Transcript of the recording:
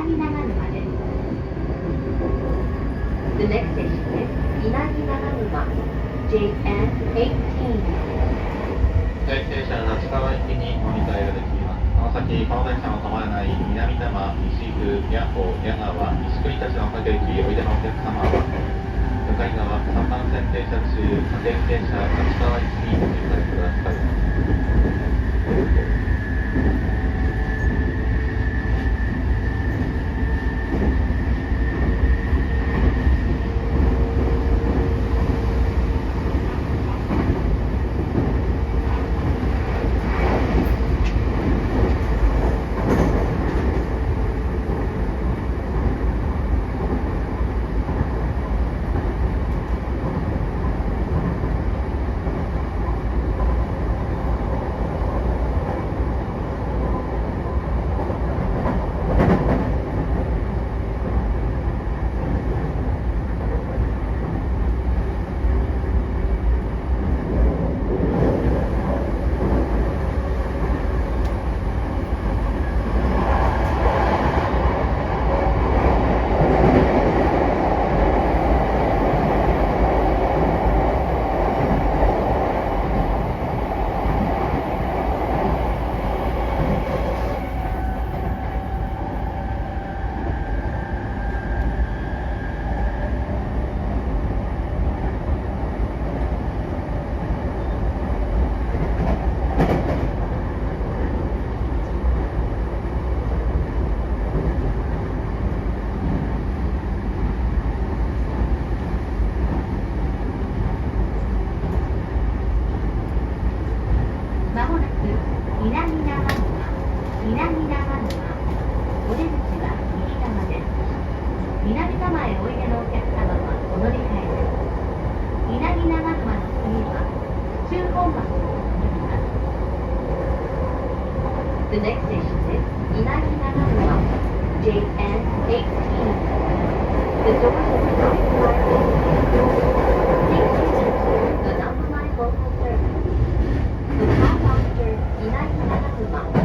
稲長沼です。The next station is 稲城長沼 JN18。停車立川行きに乗り換えができます。この先、この電車の止まらない南多摩、西区、八尾、矢川、西国立の各駅おいでのお客様は、向かい側3番線停車中、各駅停車立川行きにお乗り換えください。まもなく南長沼、南長沼。お出口は右側です。南多摩へおいでのお客様はお乗り換えです。稲城長沼の次は府中本町を降ります。The next station is 稲城長沼 JN18. The doors of the right side will be closed. Please enter the number 9 local service. The path after 稲城長沼